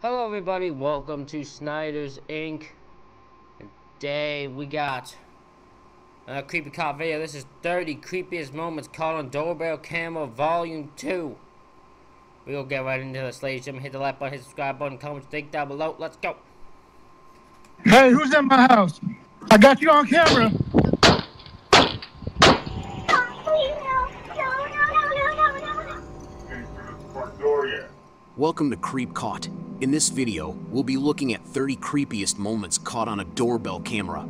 Hello everybody, welcome to Snyder's Inc. Today we got a creepy cop video. This is 30 creepiest moments caught on Doorbell Camera Volume 2. We'll get right into this, ladies and gentlemen. Hit the like button, hit the subscribe button, comment, think down below. Let's go. Hey, who's in my house? I got you on camera. Welcome to Creep Caught. In this video, we'll be looking at 30 creepiest moments caught on a doorbell camera.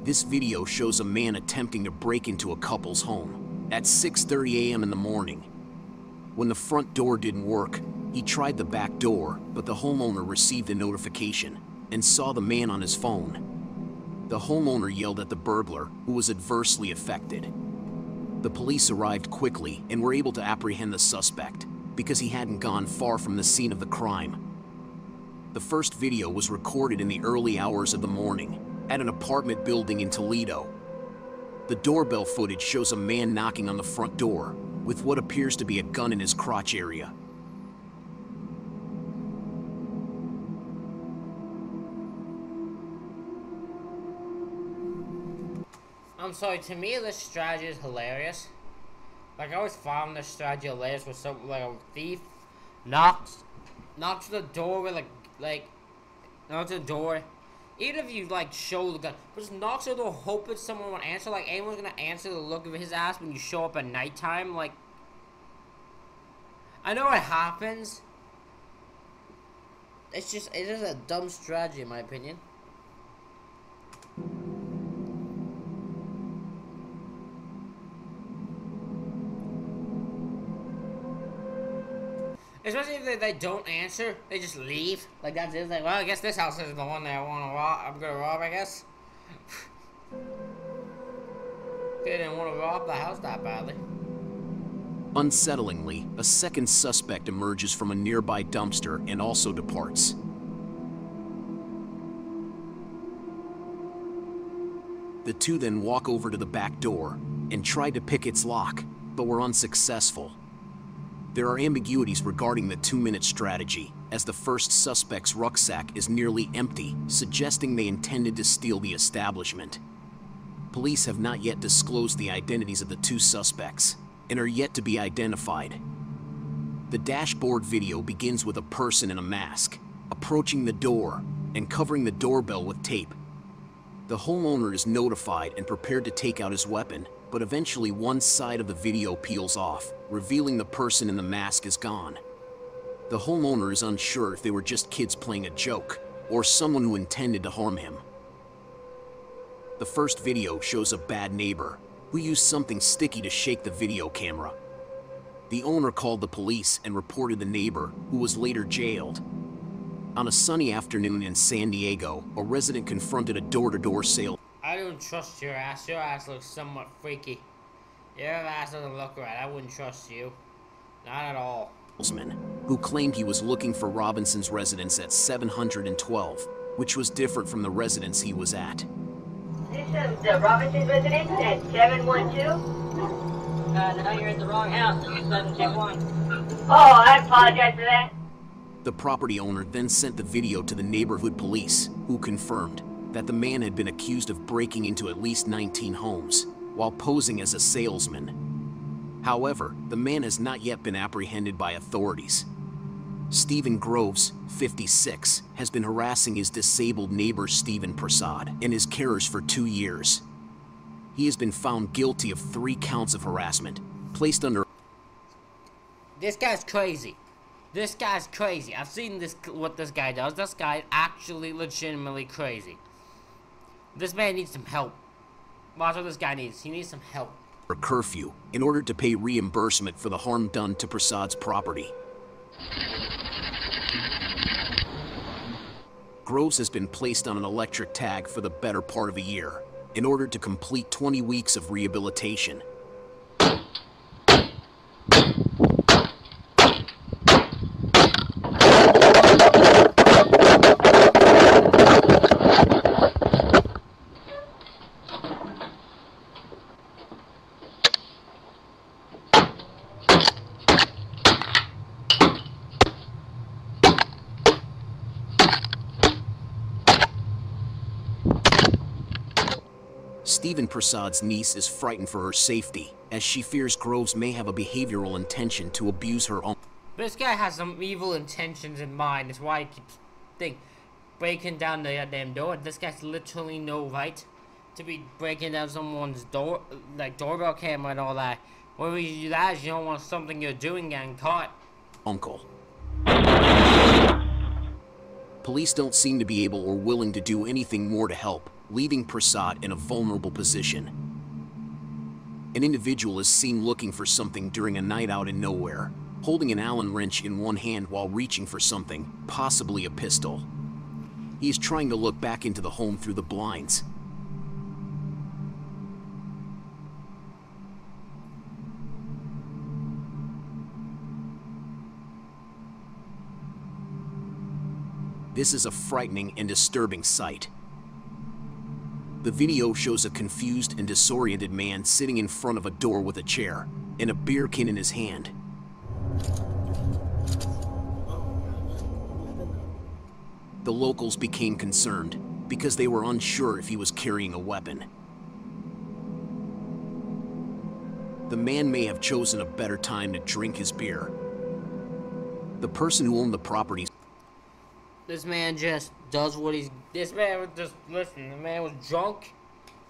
This video shows a man attempting to break into a couple's home at 6:30 a.m. in the morning. When the front door didn't work, he tried the back door, but the homeowner received a notification and saw the man on his phone. The homeowner yelled at the burglar, who was adversely affected. The police arrived quickly and were able to apprehend the suspect, because he hadn't gone far from the scene of the crime. The first video was recorded in the early hours of the morning at an apartment building in Toledo. The doorbell footage shows a man knocking on the front door with what appears to be a gun in his crotch area. I'm sorry, to me this strategy is hilarious. Like, I always found this strategy hilarious with something like a thief knocks on the door with knocks on the door. Even if you show the gun, but just knocks on the door hoping someone will answer. Like, anyone's gonna answer the look of his ass when you show up at nighttime. Like, I know it happens. It is a dumb strategy in my opinion. Especially if they don't answer, they just leave. Like, that's it. Like, well, I guess this house isn't the one that I want to rob. I'm gonna rob, I guess. They didn't want to rob the house that badly. Unsettlingly, a second suspect emerges from a nearby dumpster and also departs. The two then walk over to the back door and try to pick its lock, but were unsuccessful. There are ambiguities regarding the 2-minute strategy, as the first suspect's rucksack is nearly empty, suggesting they intended to steal the establishment. Police have not yet disclosed the identities of the two suspects, and are yet to be identified. The dashboard video begins with a person in a mask, approaching the door and covering the doorbell with tape. The homeowner is notified and prepared to take out his weapon, but eventually one side of the video peels off, revealing the person in the mask is gone. The homeowner is unsure if they were just kids playing a joke, or someone who intended to harm him. The first video shows a bad neighbor, who used something sticky to shake the video camera. The owner called the police and reported the neighbor, who was later jailed. On a sunny afternoon in San Diego, a resident confronted a door-to-door sale. I don't trust your ass. Your ass looks somewhat freaky. Your ass doesn't look right. I wouldn't trust you. Not at all. Who claimed he was looking for Robinson's residence at 712, which was different from the residence he was at. This is the Robinson's residence at 712? No, you're at the wrong house. It's 721. Oh, I apologize for that. The property owner then sent the video to the neighborhood police, who confirmed that the man had been accused of breaking into at least 19 homes, while posing as a salesman. However, the man has not yet been apprehended by authorities. Stephen Groves, 56, has been harassing his disabled neighbor Stephen Prasad and his carers for 2 years. He has been found guilty of 3 counts of harassment, placed under... This guy's crazy. This guy's crazy. I've seen what this guy does. This guy is actually legitimately crazy. This man needs some help. That's what this guy needs. He needs some help. ...or curfew, in order to pay reimbursement for the harm done to Prasad's property. Groves has been placed on an electric tag for the better part of a year, in order to complete 20 weeks of rehabilitation. Stephen Prasad's niece is frightened for her safety, as she fears Groves may have a behavioral intention to abuse her own. This guy has some evil intentions in mind. That's why he keeps breaking down the goddamn door. This guy's literally no right to be breaking down someone's door, like doorbell camera and all that. When you do that, you don't want something you're doing getting caught. Uncle. Police don't seem to be able or willing to do anything more to help, leaving Prasad in a vulnerable position. An individual is seen looking for something during a night out in nowhere, holding an Allen wrench in one hand while reaching for something, possibly a pistol. He is trying to look back into the home through the blinds. This is a frightening and disturbing sight. The video shows a confused and disoriented man sitting in front of a door with a chair and a beer can in his hand. The locals became concerned because they were unsure if he was carrying a weapon. The man may have chosen a better time to drink his beer. The person who owned the property. This man just does what he's. This man was just listen. The man was drunk,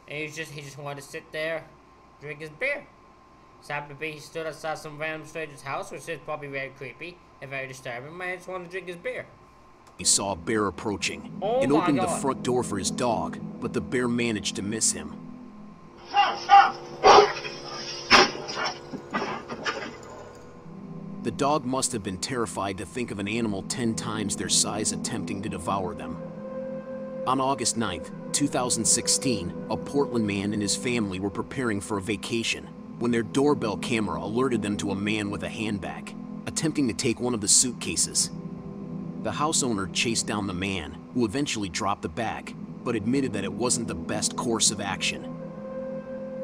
and he just wanted to sit there, drink his beer. Just happened to be he stood outside some random stranger's house, which is probably very creepy and very disturbing. Man just wanted to drink his beer. He saw a bear approaching and opened the front door for his dog, but the bear managed to miss him. The dog must have been terrified to think of an animal 10 times their size attempting to devour them. On August 9th, 2016, a Portland man and his family were preparing for a vacation when their doorbell camera alerted them to a man with a handbag, attempting to take one of the suitcases. The house owner chased down the man, who eventually dropped the bag, but admitted that it wasn't the best course of action.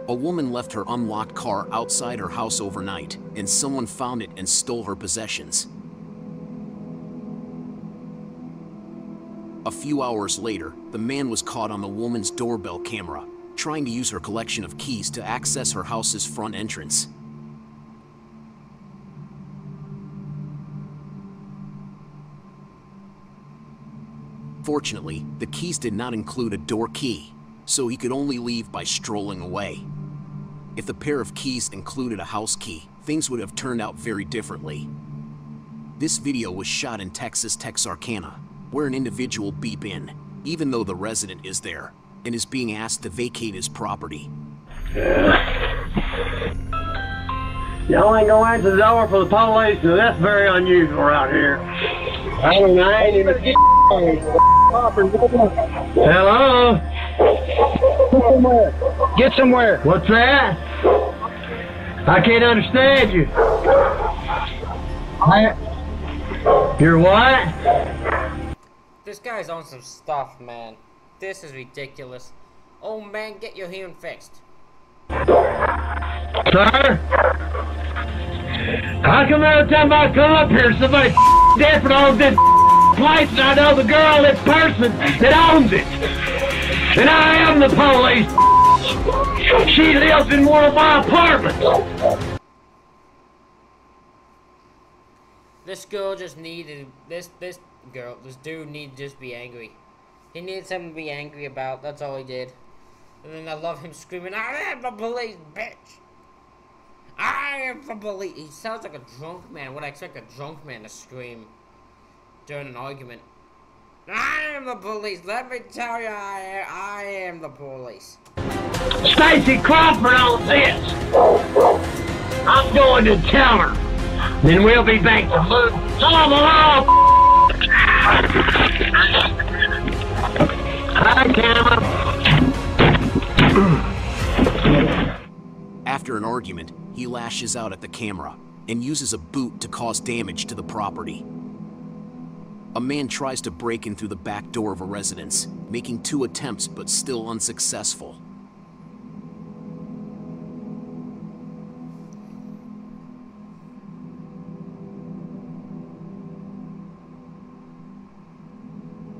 A woman left her unlocked car outside her house overnight, and someone found it and stole her possessions. A few hours later, the man was caught on the woman's doorbell camera, trying to use her collection of keys to access her house's front entrance. Fortunately, the keys did not include a door key, so he could only leave by strolling away. If the pair of keys included a house key, things would have turned out very differently. This video was shot in Texas, Texarkana, where an individual beep in, even though the resident is there, and is being asked to vacate his property. Y'all ain't gonna answer the door for the police, so that's very unusual out here. I ain't even Hello? Get somewhere. What's that? I can't understand you. You're what? This guy's on some stuff, man. This is ridiculous. Oh man, get your hearing fixed. Sir? How come every time I come up here, somebody different owns this place, and I know the girl, this person that owns it? And I am the police. She lives in one of my apartments. This girl just needed this dude needed to just be angry. He needed something to be angry about. That's all he did. And then I love him screaming, "I am the police, bitch! I am the police!" He sounds like a drunk man. What I expect a drunk man to scream during an argument. I am the police. Let me tell you, I am the police. Stacy Crawford on this. I'm going to tell her. Then we'll be back to loot some of the law. Hi, camera. After an argument, he lashes out at the camera and uses a boot to cause damage to the property. A man tries to break in through the back door of a residence, making 2 attempts but still unsuccessful.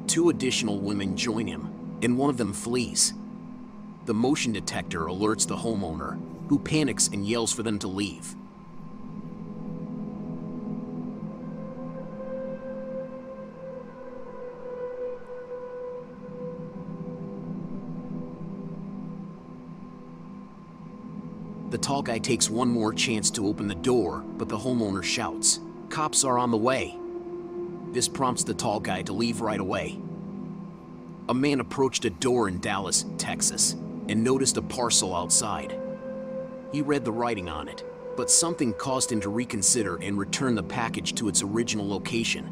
Two additional women join him, and one of them flees. The motion detector alerts the homeowner, who panics and yells for them to leave. The tall guy takes one more chance to open the door, but the homeowner shouts, "Cops are on the way." This prompts the tall guy to leave right away. A man approached a door in Dallas, Texas, and noticed a parcel outside. He read the writing on it, but something caused him to reconsider and return the package to its original location.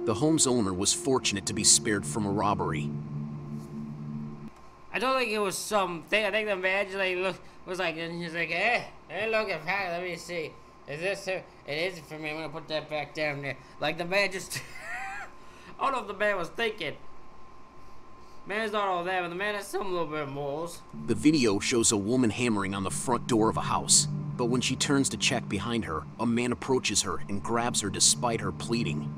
The home's owner was fortunate to be spared from a robbery. I don't think it was something. I think the man just like was like, and he's like, hey, look at that. Let me see. Is this her? It is for me. I'm gonna put that back down there. Like the man just, I don't know if the man was thinking. Man's not all that, but the man has some little bit of morals. The video shows a woman hammering on the front door of a house, but when she turns to check behind her, a man approaches her and grabs her despite her pleading.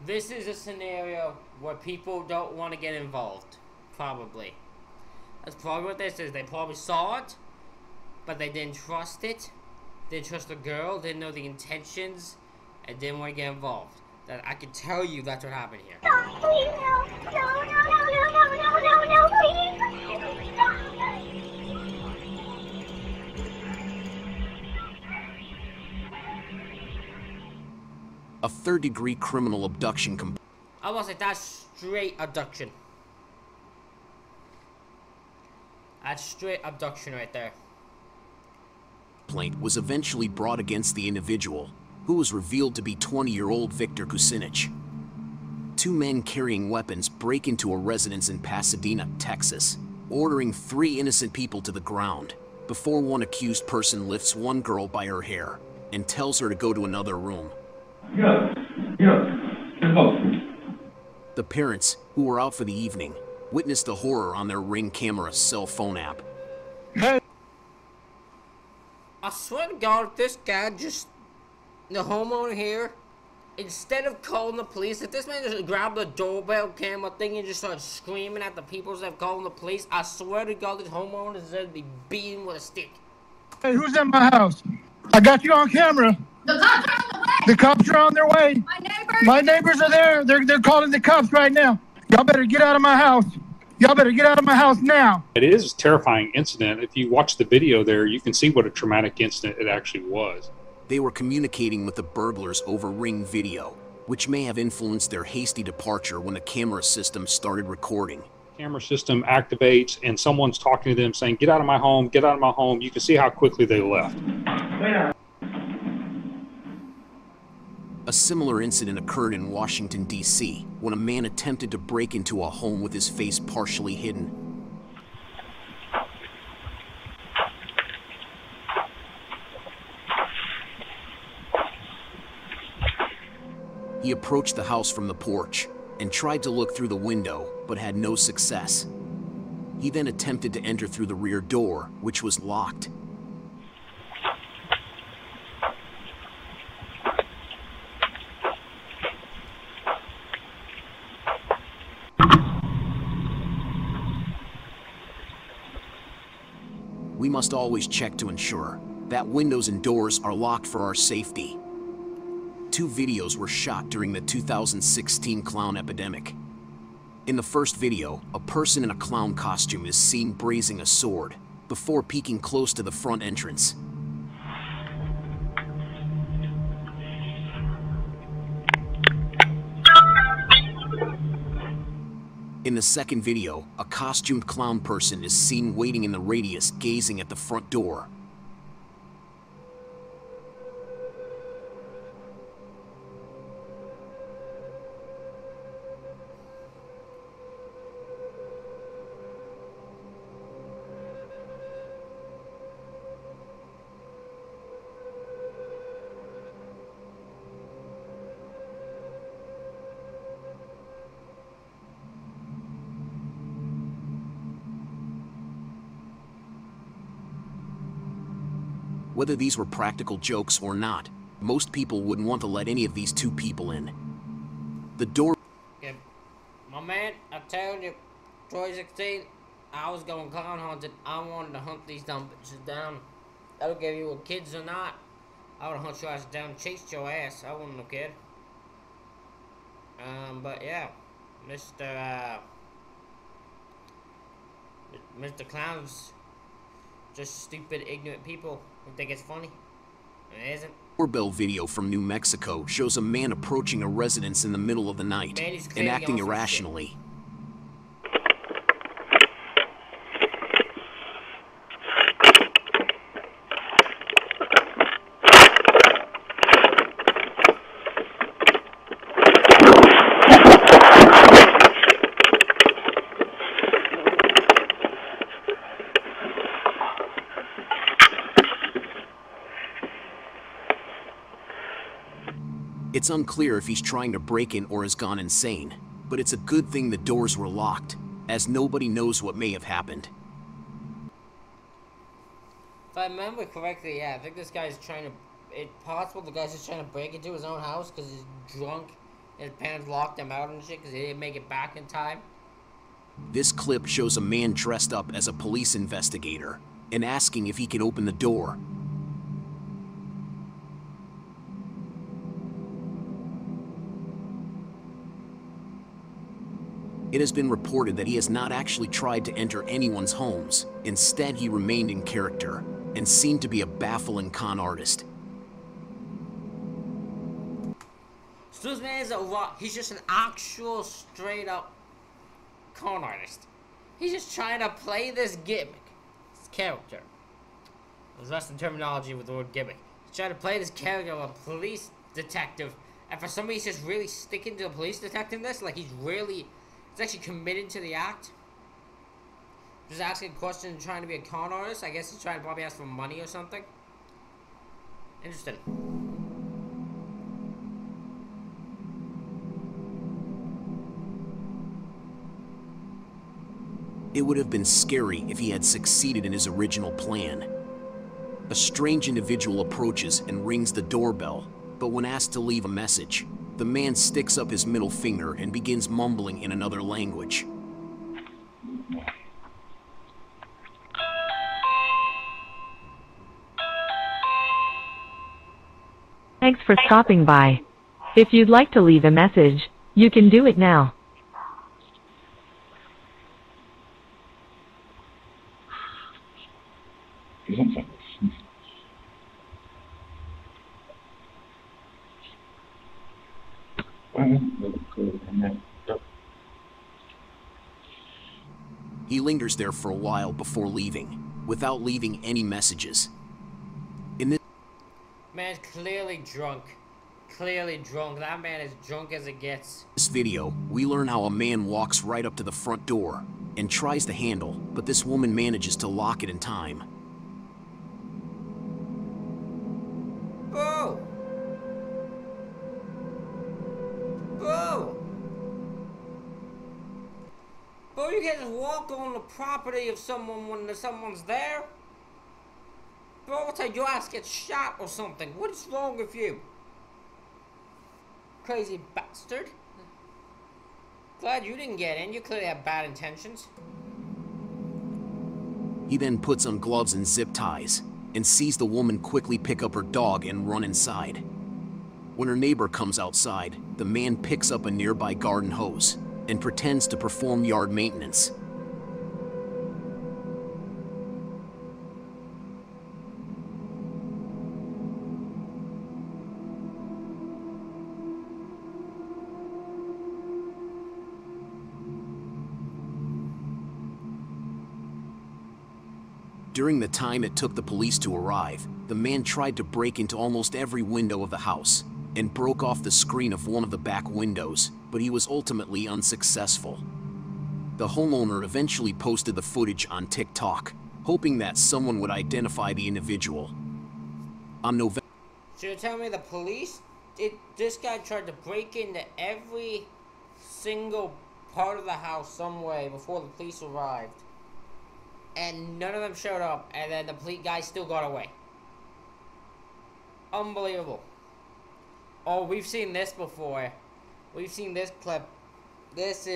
This is a scenario where people don't want to get involved. Probably. That's probably what this is. They probably saw it, but they didn't trust it. Didn't trust the girl, didn't know the intentions, and didn't want to get involved. That I can tell you that's what happened here. No, please, no. No, please. A third-degree criminal abduction I was like, that's straight abduction. That's straight abduction right there. complaint was eventually brought against the individual, who was revealed to be 20-year-old Victor Kucinich. Two men carrying weapons break into a residence in Pasadena, Texas, ordering 3 innocent people to the ground before one accused person lifts one girl by her hair and tells her to go to another room. The parents, who were out for the evening, witnessed the horror on their Ring camera cell phone app. Hey, I swear to God, if this guy just, the homeowner here, instead of calling the police, if this man just grabbed the doorbell camera thing and just started screaming at the people instead of calling the police, I swear to God, this homeowner deserves to be beaten with a stick. hey, who's in my house? I got you on camera. The cops are on the way. The cops are on their way. My neighbors are there. They're calling the cops right now. Y'all better get out of my house. Y'all better get out of my house now. It is a terrifying incident. If you watch the video there, you can see what a traumatic incident it actually was. They were communicating with the burglars over Ring video, which may have influenced their hasty departure when the camera system started recording. Camera system activates and someone's talking to them saying, "Get out of my home, get out of my home." You can see how quickly they left. A similar incident occurred in Washington, D.C., when a man attempted to break into a home with his face partially hidden. He approached the house from the porch and tried to look through the window, but had no success. He then attempted to enter through the rear door, which was locked. We must always check to ensure that windows and doors are locked for our safety. 2 videos were shot during the 2016 clown epidemic. In the first video, a person in a clown costume is seen brandishing a sword before peeking close to the front entrance. In the second video, a costumed clown person is seen waiting in the radius, gazing at the front door. Whether these were practical jokes or not, most people wouldn't want to let any of these two people in. The door... Yeah. My man, I told you, 2016, I was going clown hunting. I wanted to hunt these dumb bitches down. I don't care if you were kids or not. I would hunt your ass down, chased your ass. I wasn't no kid. But yeah, Mr. Clown's just stupid, ignorant people who think it's funny. It isn't. Doorbell video from New Mexico shows a man approaching a residence in the middle of the night and acting irrationally. It's unclear if he's trying to break in or has gone insane, but it's a good thing the doors were locked, as nobody knows what may have happened. If I remember correctly, yeah, I think this guy's trying to... It's possible the guy's just trying to break into his own house because he's drunk and his parents locked him out and shit because he didn't make it back in time. This clip shows a man dressed up as a police investigator and asking if he can open the door. It has been reported that he has not actually tried to enter anyone's homes. Instead, he remained in character and seemed to be a baffling con artist. So this man is he's just an actual straight up con artist. He's just trying to play this gimmick, this character. There's less than terminology with the word gimmick. He's trying to play this character of a police detective, and for some reason he's just really sticking to the police detectiveness, like he's actually committed to the act. Just asking questions, trying to be a con artist. I guess he's trying to probably ask for money or something. Interesting. It would have been scary if he had succeeded in his original plan. A strange individual approaches and rings the doorbell, but when asked to leave a message, the man sticks up his middle finger and begins mumbling in another language. Thanks for stopping by. If you'd like to leave a message, you can do it now. He lingers there for a while before leaving, without leaving any messages. In this man's clearly drunk. Clearly drunk. That man is drunk as it gets. video, we learn how a man walks right up to the front door and tries the handle, but this woman manages to lock it in time. Bro! Bro! Bro, you can't just walk on the property of someone when someone's there. Bro, I'll tell you, your ass gets shot or something. What is wrong with you? Crazy bastard. Glad you didn't get in. You clearly have bad intentions. He then puts on gloves and zip ties and sees the woman quickly pick up her dog and run inside. When her neighbor comes outside, the man picks up a nearby garden hose and pretends to perform yard maintenance. During the time it took the police to arrive, the man tried to break into almost every window of the house and broke off the screen of one of the back windows, but he was ultimately unsuccessful. The homeowner eventually posted the footage on TikTok, hoping that someone would identify the individual. On November... So you're telling me the police? This guy tried to break into every single part of the house some way before the police arrived. And none of them showed up, and then the police guy still got away. Unbelievable. Oh, we've seen this before. We've seen this clip. This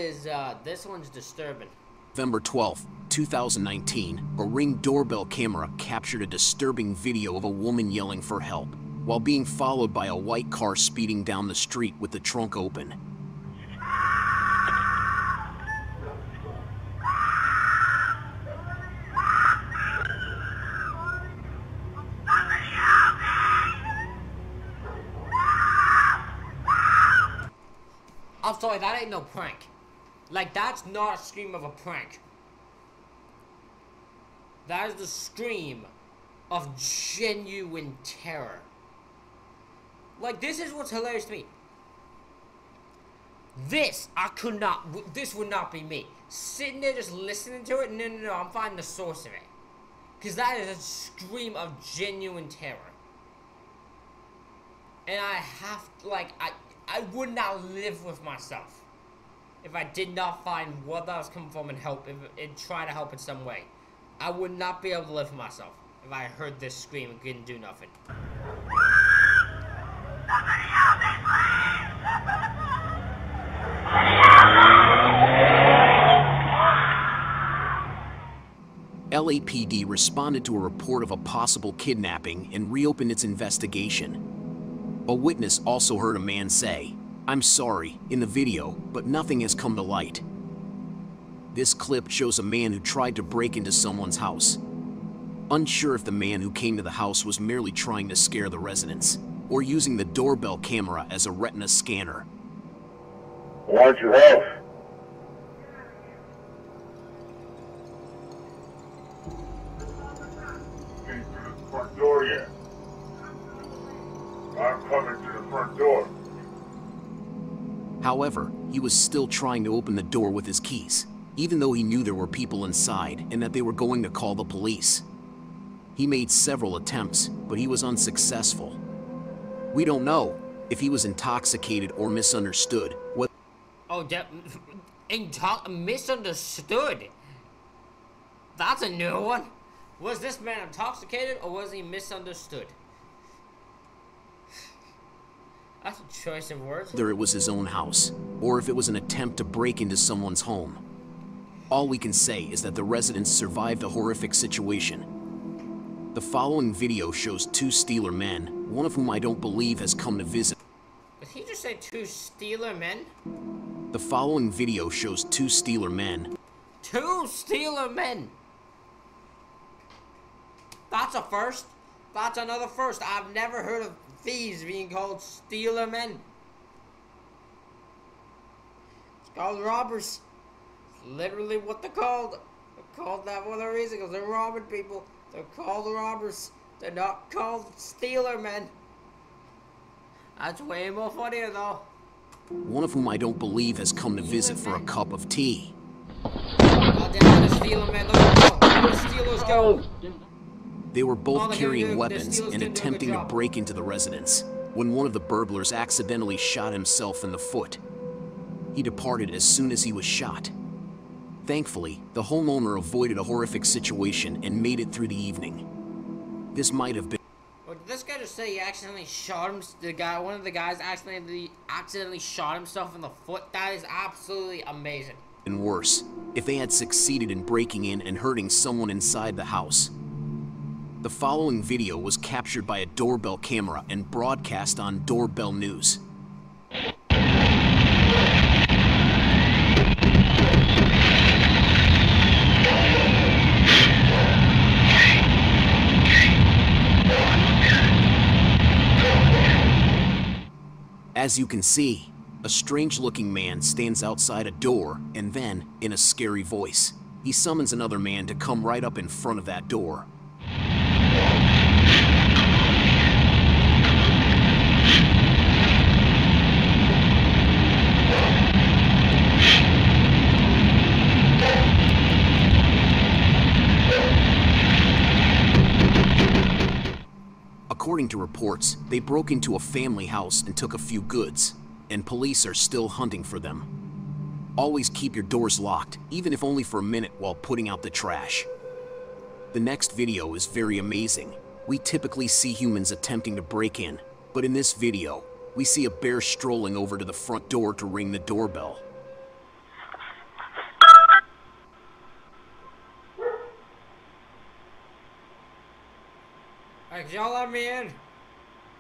one's disturbing. November 12th, 2019, a Ring doorbell camera captured a disturbing video of a woman yelling for help, while being followed by a white car speeding down the street with the trunk open. I'm sorry, that ain't no prank. Like, that's not a scream of a prank. That is the scream of genuine terror. Like, this is what's hilarious to me. This would not be me. Sitting there just listening to it, no, I'm finding the source of it. Because that is a scream of genuine terror. And I would not live with myself if I did not find where that was coming from and help, and try to help in some way. I would not be able to live with myself if I heard this scream and couldn't do nothing. LAPD responded to a report of a possible kidnapping and reopened its investigation. A witness also heard a man say, "I'm sorry," in the video, but nothing has come to light. This clip shows a man who tried to break into someone's house. Unsure if the man who came to the house was merely trying to scare the residents, or using the doorbell camera as a retina scanner. Why'd you help? Came through the front door yet? I'm coming to the front door. However, he was still trying to open the door with his keys, even though he knew there were people inside and that they were going to call the police. He made several attempts, but he was unsuccessful. We don't know if he was intoxicated or misunderstood. Oh, misunderstood? That's a new one. Was this man intoxicated or was he misunderstood? That's a choice of words. Whether it was his own house, or if it was an attempt to break into someone's home. All we can say is that the residents survived a horrific situation. The following video shows two Steeler men, one of whom I don't believe has come to visit. Did he just say two Steeler men? The following video shows two Steeler men. Two Steeler men! That's a first. That's another first. I've never heard of thieves being called Steeler men. It's called robbers. It's literally what they're called. They're called that for a reason, because they're robbing people. They're called robbers. They're not called Steeler men. That's way more funnier though. One of whom I don't believe has come to visit for a cup of tea. God damn, the Steeler men. Look at the Steelers go. They were both carrying weapons and attempting to break into the residence, when one of the burglars accidentally shot himself in the foot. He departed as soon as he was shot. Thankfully, the homeowner avoided a horrific situation and made it through the evening. This might have been... Well, did this guy just say he accidentally shot him? One of the guys accidentally shot himself in the foot? That is absolutely amazing. And worse, if they had succeeded in breaking in and hurting someone inside the house. The following video was captured by a doorbell camera and broadcast on Doorbell News. As you can see, a strange-looking man stands outside a door and then, in a scary voice, he summons another man to come right up in front of that door. According to reports, they broke into a family house and took a few goods, and police are still hunting for them. Always keep your doors locked, even if only for a minute while putting out the trash. The next video is very amazing. we typically see humans attempting to break in, but in this video, we see a bear strolling over to the front door to ring the doorbell. Hey, can y'all let me in?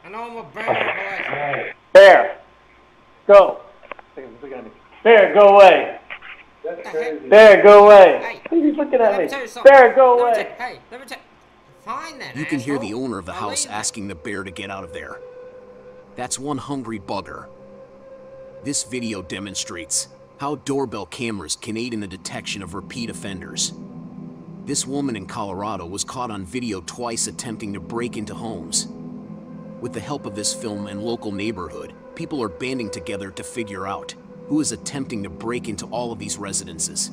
I know I'm a bear, but Bear, go. Bear, go away. Bear, go away. He's looking at me. Bear, go away. Hey, let me tell you. Fine then, You can hear the asshole. owner of the I'll house leave asking the bear to get out of there. That's one hungry bugger. This video demonstrates how doorbell cameras can aid in the detection of repeat offenders. This woman in Colorado was caught on video twice attempting to break into homes. With the help of this film and local neighborhood, people are banding together to figure out who is attempting to break into all of these residences.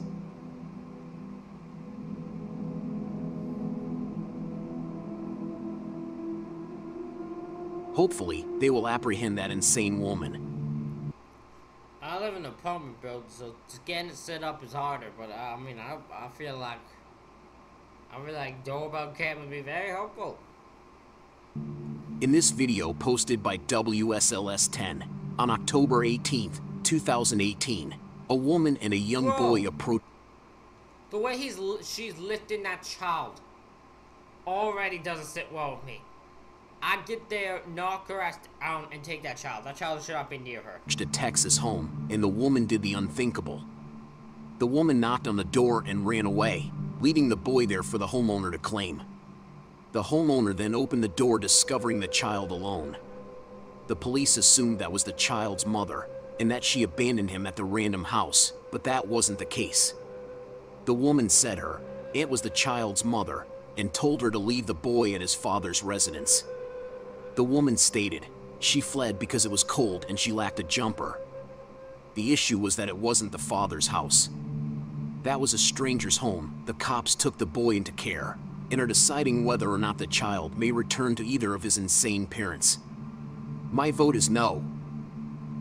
Hopefully, they will apprehend that insane woman. I live in an apartment building, so just getting it set up is harder. But I mean, I feel like doorbell camera would be very helpful. In this video posted by WSLS-10 on October 18th, 2018, a woman and a young boy approach. The way she's lifting that child already doesn't sit well with me. I'd get there, knock her ass down, and take that child. That child should not be near her. A Texas home, and the woman did the unthinkable. The woman knocked on the door and ran away, leaving the boy there for the homeowner to claim. The homeowner then opened the door, discovering the child alone. The police assumed that was the child's mother, and that she abandoned him at the random house, but that wasn't the case. The woman said her aunt was the child's mother, and told her to leave the boy at his father's residence. The woman stated she fled because it was cold and she lacked a jumper. The issue was that it wasn't the father's house. That was a stranger's home. The cops took the boy into care and are deciding whether or not the child may return to either of his insane parents. My vote is no.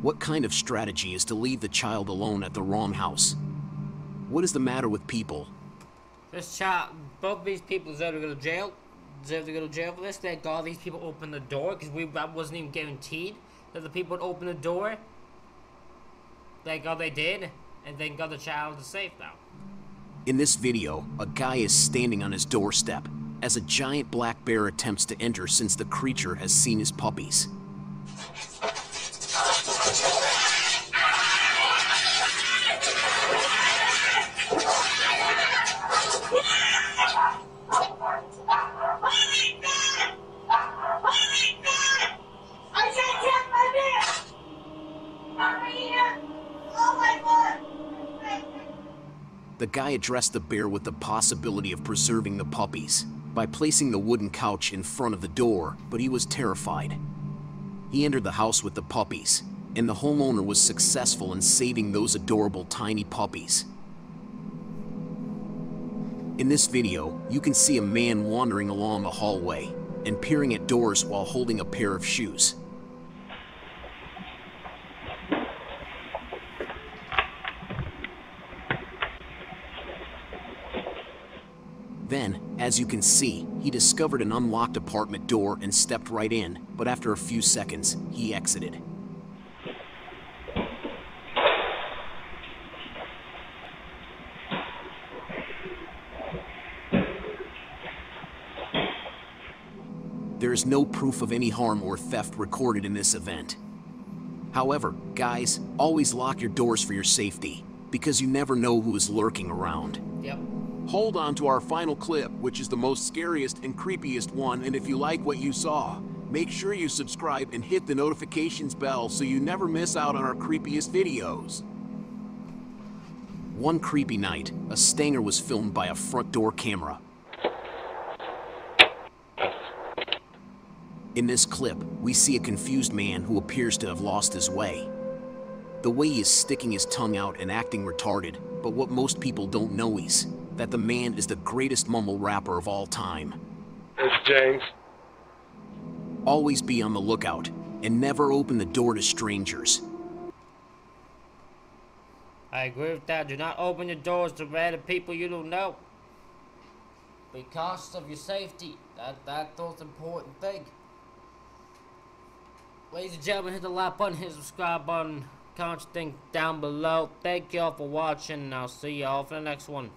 What kind of strategy is to leave the child alone at the wrong house? What is the matter with people? This child, both these people deserve to go to jail. Deserve to go to jail for this. Thank God these people opened the door, because that wasn't even guaranteed that the people would open the door. Thank God they did, and thank God the child is safe now. In this video, a guy is standing on his doorstep as a giant black bear attempts to enter since the creature has seen his puppies. The guy addressed the bear with the possibility of preserving the puppies by placing the wooden couch in front of the door, but he was terrified. He entered the house with the puppies, and the homeowner was successful in saving those adorable tiny puppies. In this video, you can see a man wandering along a hallway and peering at doors while holding a pair of shoes. Then, as you can see, he discovered an unlocked apartment door and stepped right in, but after a few seconds, he exited. There is no proof of any harm or theft recorded in this event. However, guys, always lock your doors for your safety, because you never know who is lurking around. Yep. Hold on to our final clip, which is the most scariest and creepiest one, and if you like what you saw, make sure you subscribe and hit the notifications bell so you never miss out on our creepiest videos. One creepy night, a stanger was filmed by a front door camera. In this clip, we see a confused man who appears to have lost his way. The way he is sticking his tongue out and acting retarded, but what most people don't know is that the man is the greatest mumble rapper of all time. It's James. Always be on the lookout, and never open the door to strangers. I agree with that. Do not open your doors to random people you don't know. because of your safety. That's the most important thing. Ladies and gentlemen, hit the like button, hit the subscribe button, comment your thing down below. Thank y'all for watching, and I'll see y'all for the next one.